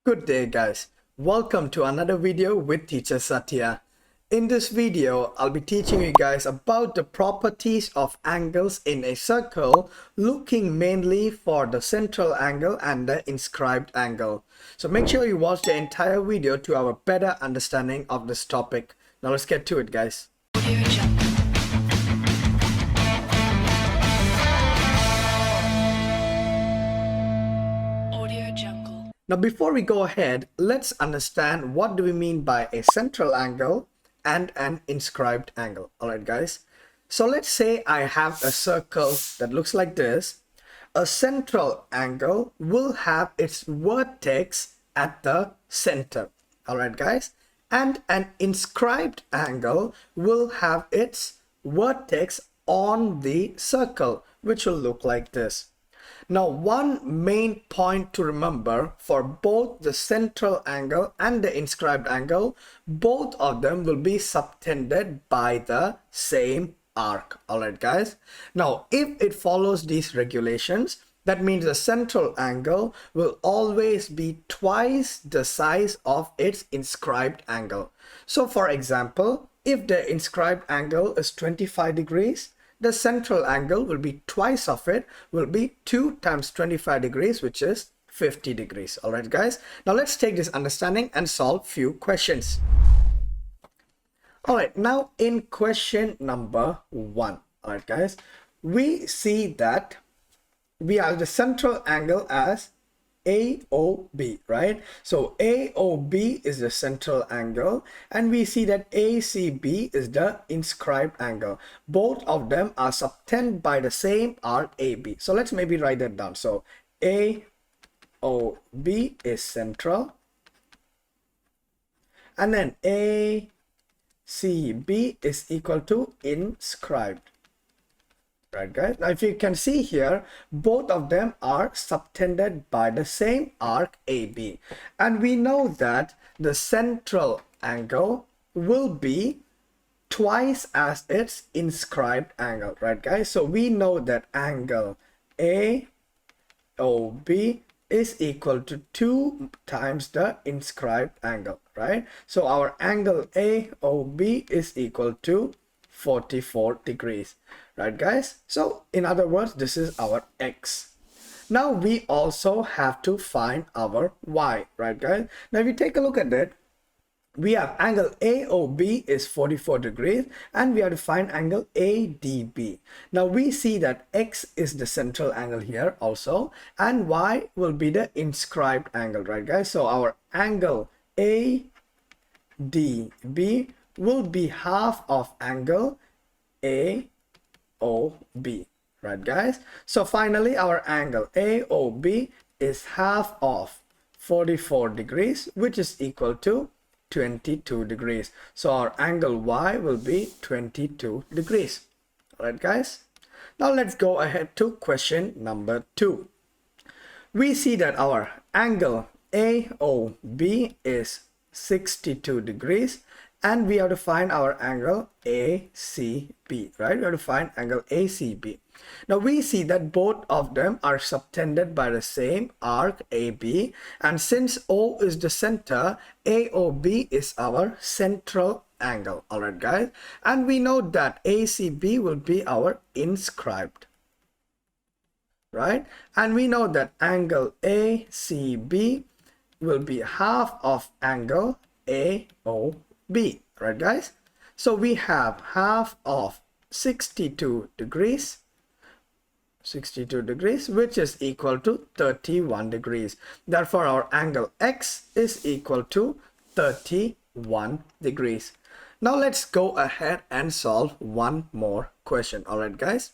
Good day guys, welcome to another video with teacher Satya. In this video, I'll be teaching you guys about the properties of angles in a circle, looking mainly for the central angle and the inscribed angle. So make sure you watch the entire video to have a better understanding of this topic. Now let's get to it guys. Now before we go ahead, let's understand what do we mean by a central angle and an inscribed angle. Alright guys, so let's say I have a circle that looks like this. A central angle will have its vertex at the center. Alright guys, and an inscribed angle will have its vertex on the circle, which will look like this. Now, one main point to remember for both the central angle and the inscribed angle, both of them will be subtended by the same arc. Alright guys. Now, if it follows these regulations, that means the central angle will always be twice the size of its inscribed angle. So for example, if the inscribed angle is 25 degrees, the central angle will be twice of it, will be 2 times 25 degrees, which is 50 degrees. All right, guys. Now let's take this understanding and solve few questions. All right, now in question number 1, all right, guys, we see that we have the central angle as AOB, right? So AOB is the central angle, and we see that ACB is the inscribed angle. Both of them are subtended by the same arc AB. So let's maybe write that down. So AOB is central, and then ACB is equal to inscribed. Right guys, now if you can see here, both of them are subtended by the same arc AB, and we know that the central angle will be twice as its inscribed angle, right guys? So we know that angle AOB is equal to 2 times the inscribed angle, right? So our angle AOB is equal to 44 degrees, right guys? So in other words, this is our X. Now we also have to find our Y, right guys? Now if you take a look at it, we have angle AOB is 44 degrees, and we have to find angle ADB. Now we see that X is the central angle here also, and Y will be the inscribed angle, right guys? So our angle ADB will be half of angle AOB, right guys? So finally our angle AOB is half of 44 degrees, which is equal to 22 degrees. So our angle Y will be 22 degrees. Alright guys, now let's go ahead to question number 2. We see that our angle AOB is 62 degrees, and we have to find our angle ACB, right? We have to find angle ACB. Now we see that both of them are subtended by the same arc AB, and since O is the center, AOB is our central angle. All right, guys, and we know that ACB will be our inscribed, right? And we know that angle ACB will be half of angle AOB, right guys? So we have half of 62 degrees, which is equal to 31 degrees. Therefore our angle X is equal to 31 degrees. Now let's go ahead and solve one more question. All right guys,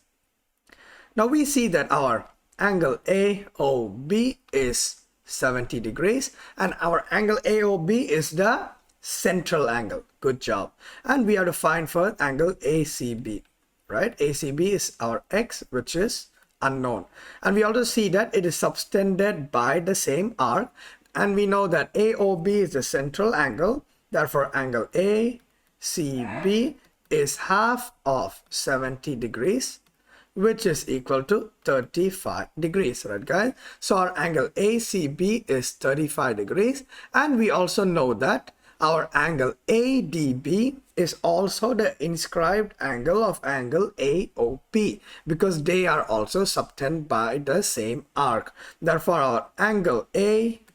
now we see that our angle AOB is 70 degrees, and our angle AOB is the central angle. Good job. And we have to find first angle ACB, right? ACB is our X, which is unknown, and we also see that it is subtended by the same arc, and we know that AOB is the central angle. Therefore angle ACB is half of 70 degrees, which is equal to 35 degrees, right guys? So our angle ACB is 35 degrees, and we also know that our angle ADB is also the inscribed angle of angle AOP, because they are also subtended by the same arc. Therefore, our angle ADB,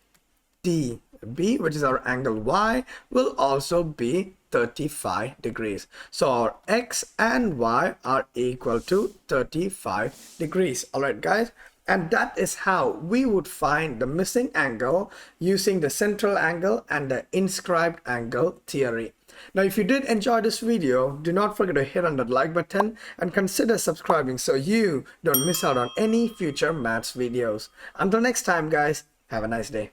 which is our angle Y, will also be 35 degrees. So our X and Y are equal to 35 degrees. Alright guys, and that is how we would find the missing angle using the central angle and the inscribed angle theory. Now, if you did enjoy this video, do not forget to hit on that like button and consider subscribing so you don't miss out on any future maths videos. Until next time guys, have a nice day.